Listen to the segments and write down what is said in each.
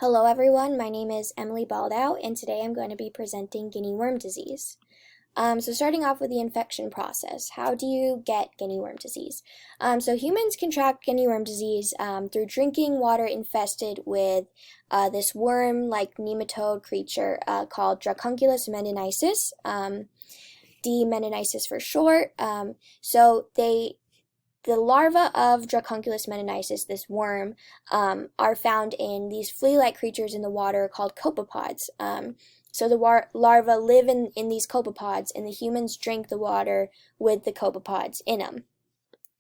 Hello everyone, my name is Emily Baldow, and today I'm going to be presenting guinea worm disease. So starting off with the infection process, how do you get guinea worm disease? So humans contract guinea worm disease through drinking water infested with this worm-like nematode creature called Dracunculus medinensis, D. medinensis for short. The larvae of Dracunculus medinensis, this worm, are found in these flea-like creatures in the water called copepods. So the larvae live in these copepods, and the humans drink the water with the copepods in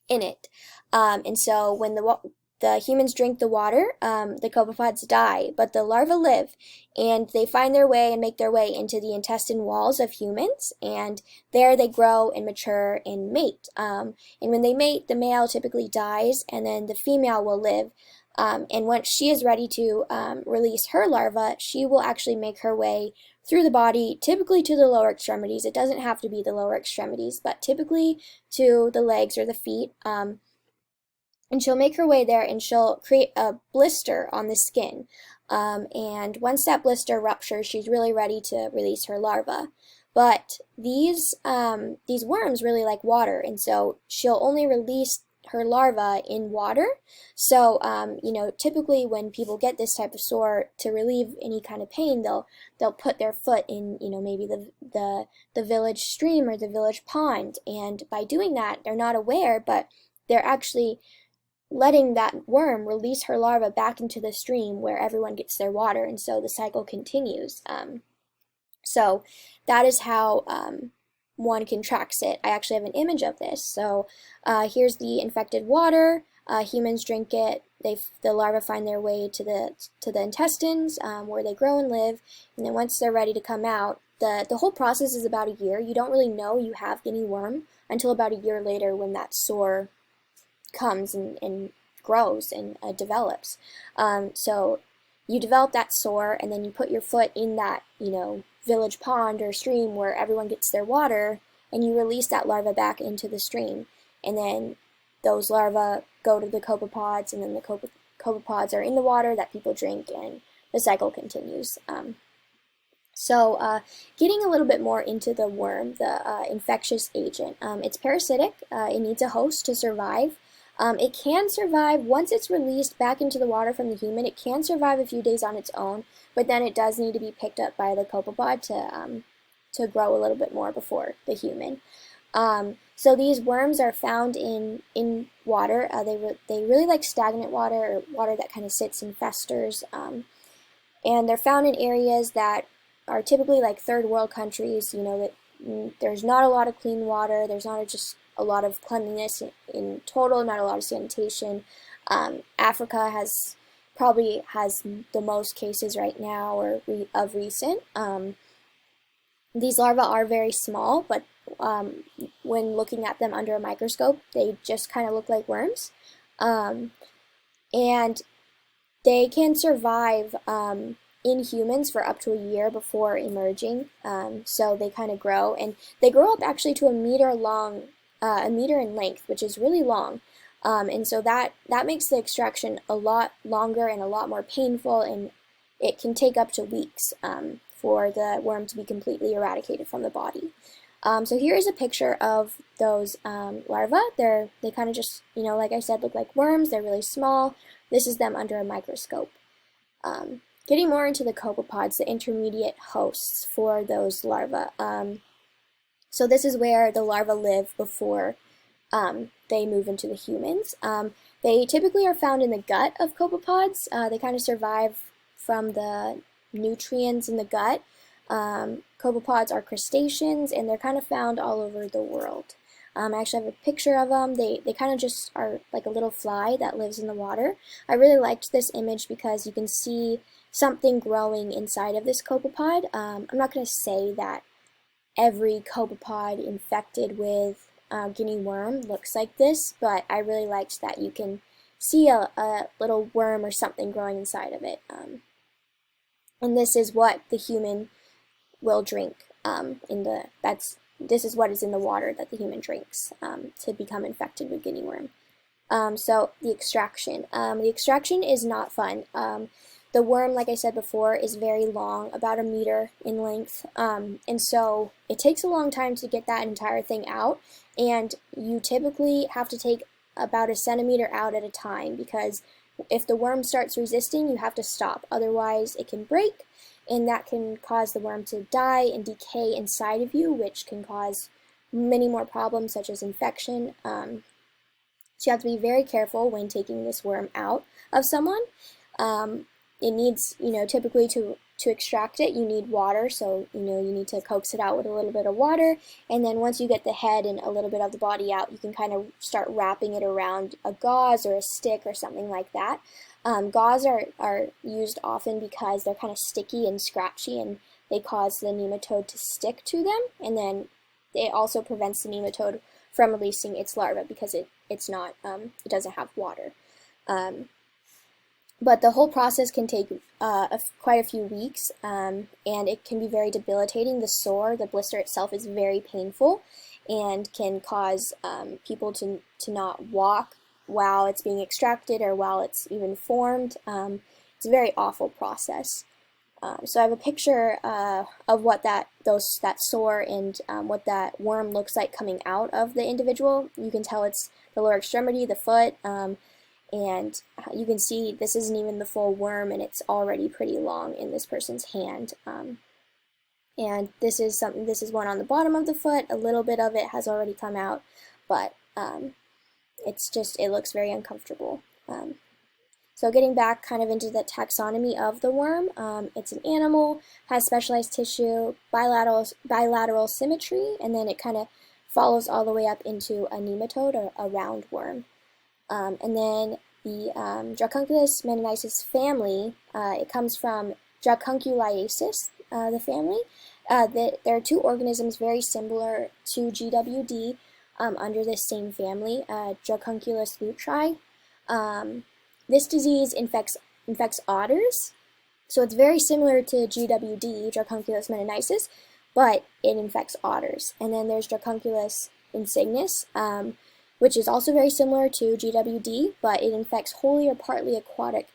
it. And so when the humans drink the water, the copepods die, but the larvae live, and they find their way and make their way into the intestine walls of humans, and there they grow and mature and mate. And when they mate, the male typically dies, and then the female will live. And once she is ready to release her larva, she will actually make her way through the body, typically to the lower extremities. It doesn't have to be the lower extremities, but typically to the legs or the feet. And she'll make her way there, and she'll create a blister on the skin. And once that blister ruptures, she's really ready to release her larva. But these worms really like water, and so she'll only release her larva in water. So, typically when people get this type of sore, to relieve any kind of pain, they'll put their foot in, maybe the village stream or the village pond. And by doing that, they're not aware, but they're actually letting that worm release her larva back into the stream where everyone gets their water, and so the cycle continues. So that is how one contracts it. I actually have an image of this. So here's the infected water. Humans drink it. The larvae find their way to the intestines where they grow and live, and then once they're ready to come out, the whole process is about a year. You don't really know you have guinea worm until about a year later, when that sore comes and grows and develops. So you develop that sore, and then you put your foot in that, village pond or stream where everyone gets their water, and you release that larva back into the stream. And then those larvae go to the copepods, and then the copepods are in the water that people drink, and the cycle continues. Getting a little bit more into the worm, the infectious agent. It's parasitic. It needs a host to survive. It can survive, once it's released back into the water from the human, it can survive a few days on its own, but then it does need to be picked up by the copepod to grow a little bit more before the human. So these worms are found in water. They really like stagnant water, or water that kind of sits and festers, and they're found in areas that are typically like third world countries. That there's not a lot of clean water, there's not just a lot of cleanliness in total, not a lot of sanitation. Africa probably has the most cases right now, or of recent. These larvae are very small, but when looking at them under a microscope, they just kind of look like worms. And they can survive in humans for up to a year before emerging. So they kind of grow, and they grow up actually to a meter in length, which is really long. And so that makes the extraction a lot longer and a lot more painful, and it can take up to weeks for the worm to be completely eradicated from the body. So here is a picture of those larvae. They kind of just, like I said, look like worms. They're really small. This is them under a microscope. Getting more into the copepods, the intermediate hosts for those larvae. So this is where the larvae live before they move into the humans. They typically are found in the gut of copepods. They kind of survive from the nutrients in the gut. Copepods are crustaceans, and they're kind of found all over the world. I actually have a picture of them. They kind of just are like a little fly that lives in the water. I really liked this image because you can see something growing inside of this copepod. I'm not going to say that every copepod infected with guinea worm looks like this, but I really liked that you can see a little worm or something growing inside of it. And this is what the human will drink. This is what is in the water that the human drinks to become infected with guinea worm. So the extraction. The extraction is not fun. The worm, like I said before, is very long, about a meter in length, and so it takes a long time to get that entire thing out, and you typically have to take about a centimeter out at a time, because if the worm starts resisting, you have to stop, otherwise it can break, and that can cause the worm to die and decay inside of you, which can cause many more problems such as infection. So you have to be very careful when taking this worm out of someone. It needs, typically to extract it, you need water, so, you need to coax it out with a little bit of water, and then once you get the head and a little bit of the body out, you can kind of start wrapping it around a gauze or a stick or something like that. Gauze are used often because they're kind of sticky and scratchy, and they cause the nematode to stick to them, and then it also prevents the nematode from releasing its larva because it doesn't have water. But the whole process can take quite a few weeks, and it can be very debilitating. The blister itself is very painful and can cause people to not walk while it's being extracted or while it's even formed. It's a very awful process. So I have a picture of what that sore and what that worm looks like coming out of the individual. You can tell it's the lower extremity, the foot, and you can see this isn't even the full worm, and it's already pretty long in this person's hand. And this is one on the bottom of the foot. A little bit of it has already come out, but it looks very uncomfortable. So getting back kind of into the taxonomy of the worm, it's an animal, has specialized tissue, bilateral symmetry, and then it kind of follows all the way up into a nematode, or a roundworm. And then the Dracunculus medinensis family, it comes from Dracunculiasis, the family. There are two organisms very similar to GWD under this same family, Dracunculus lutri. This disease infects otters, so it's very similar to GWD, Dracunculus medinensis, but it infects otters. And then there's Dracunculus insignis, which is also very similar to GWD, but it infects wholly or partly aquatic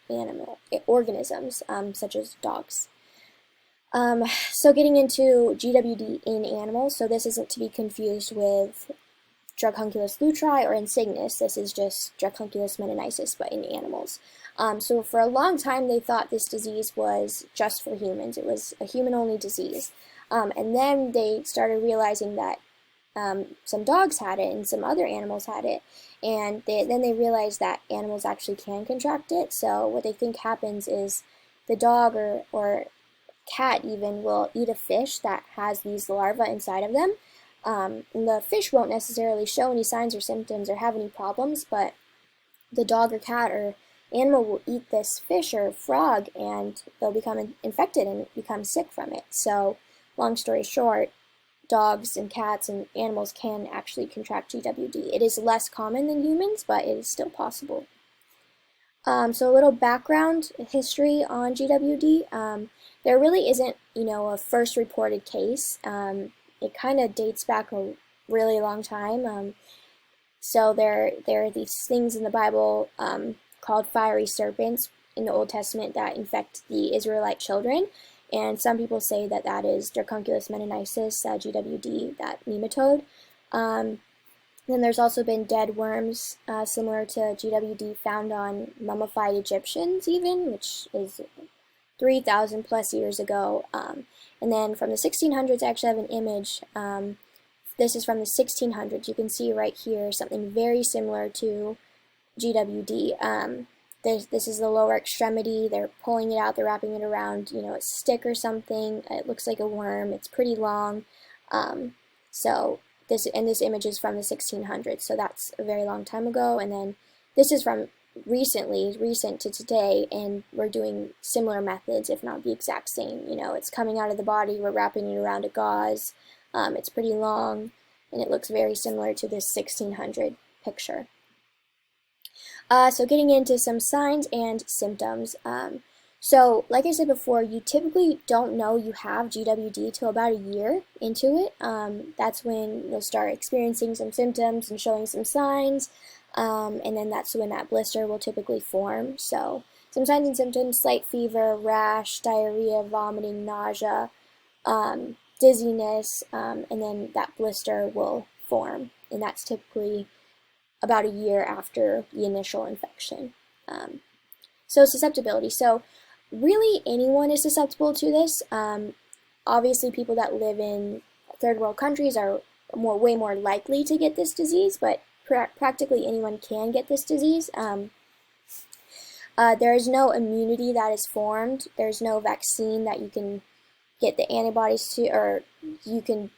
organisms, such as dogs. So getting into GWD in animals, so this isn't to be confused with Dracunculus lutri or insignis. This is just Dracunculus medinensis, but in animals. So for a long time, they thought this disease was just for humans. It was a human-only disease. And then they started realizing that some dogs had it and some other animals had it, and then they realized that animals actually can contract it. So what they think happens is the dog or cat even will eat a fish that has these larvae inside of them. And the fish won't necessarily show any signs or symptoms or have any problems, but the dog or cat or animal will eat this fish or frog, and they'll become infected and become sick from it. So long story short, dogs and cats and animals can actually contract GWD. It is less common than humans, but it is still possible. So a little background history on GWD. There really isn't, a first reported case. It kind of dates back a really long time. So there are these things in the Bible called fiery serpents in the Old Testament that infect the Israelite children. And some people say that that is Dracunculus medinensis, GWD, that nematode. Then there's also been dead worms similar to GWD found on mummified Egyptians even, which is 3,000 plus years ago. And then from the 1600s, I actually have an image. This is from the 1600s. You can see right here something very similar to GWD. This is the lower extremity. They're pulling it out. They're wrapping it around, a stick or something. It looks like a worm. It's pretty long. So this image is from the 1600s. So that's a very long time ago. And then this is from recent to today, and we're doing similar methods, if not the exact same. It's coming out of the body. We're wrapping it around a gauze. It's pretty long, and it looks very similar to this 1600 picture. So getting into some signs and symptoms. So like I said before, you typically don't know you have GWD till about a year into it. That's when you'll start experiencing some symptoms and showing some signs, and then that's when that blister will typically form. So Some signs and symptoms: slight fever, rash, diarrhea, vomiting, nausea, dizziness, and then that blister will form, and that's typically about a year after the initial infection. So susceptibility. So really anyone is susceptible to this. Obviously people that live in third world countries are way more likely to get this disease, but practically anyone can get this disease. There is no immunity that is formed. There's no vaccine that you can get the antibodies to, or you can,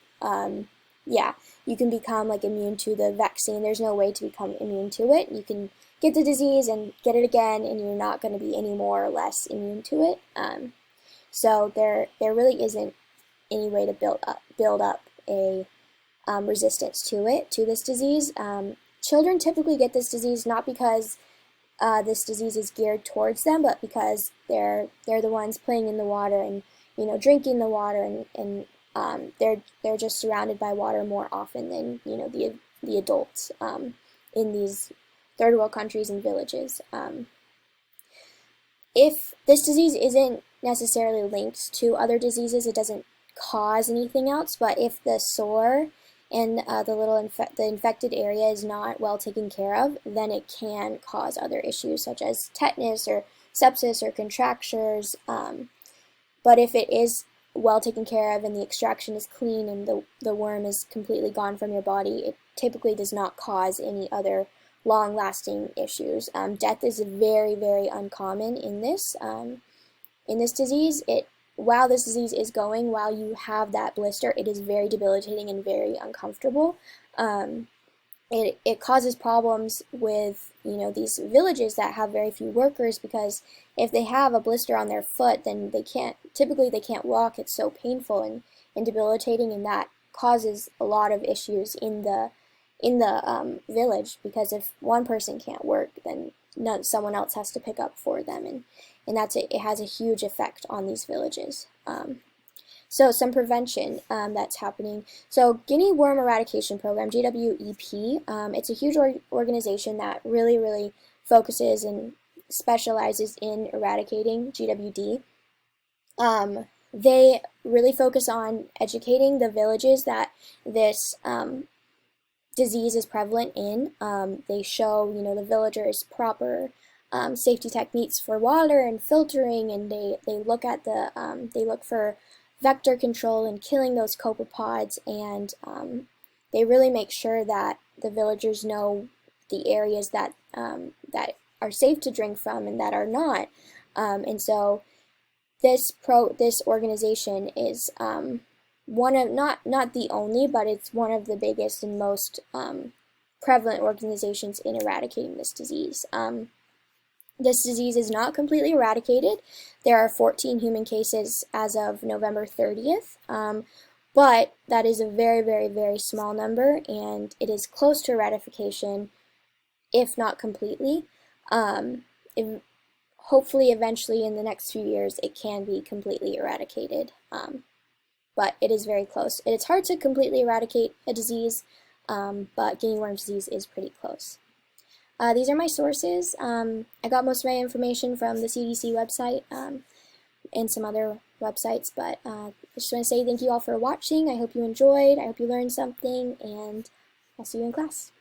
you can become like immune to the vaccine. There's no way to become immune to it. You can get the disease and get it again, and you're not going to be any more or less immune to it. So there really isn't any way to build up a resistance to this disease. Children typically get this disease not because this disease is geared towards them, but because they're the ones playing in the water and drinking the water, and they're just surrounded by water more often than the adults in these third world countries and villages. If this disease isn't necessarily linked to other diseases, it doesn't cause anything else, but if the sore and the infected area is not well taken care of, then it can cause other issues such as tetanus or sepsis or contractures. But if it is well taken care of and the extraction is clean and the worm is completely gone from your body, it typically does not cause any other long-lasting issues. Death is very, very uncommon in this disease. While this disease is going, while you have that blister, it is very debilitating and very uncomfortable. It causes problems with these villages that have very few workers, because if they have a blister on their foot, then they can't walk. It's so painful and debilitating, and that causes a lot of issues in the village, because if one person can't work, then someone else has to pick up for them, and it has a huge effect on these villages. So some prevention that's happening. So Guinea Worm Eradication Program, GWEP, it's a huge organization that really focuses and specializes in eradicating GWD. They really focus on educating the villages that this disease is prevalent in. They show the villagers proper safety techniques for water and filtering, and they look at they look for vector control and killing those copepods, and they really make sure that the villagers know the areas that are safe to drink from and that are not. And so this organization is one of not the only, but it's one of the biggest and most prevalent organizations in eradicating this disease. This disease is not completely eradicated. There are 14 human cases as of November 30th, but that is a very small number, and it is close to eradication, if not completely. Hopefully, eventually, in the next few years, it can be completely eradicated, but it is very close. It's hard to completely eradicate a disease, but guinea worm disease is pretty close. These are my sources. I got most of my information from the CDC website and some other websites, but I just want to say thank you all for watching. I hope you enjoyed. I hope you learned something, and I'll see you in class.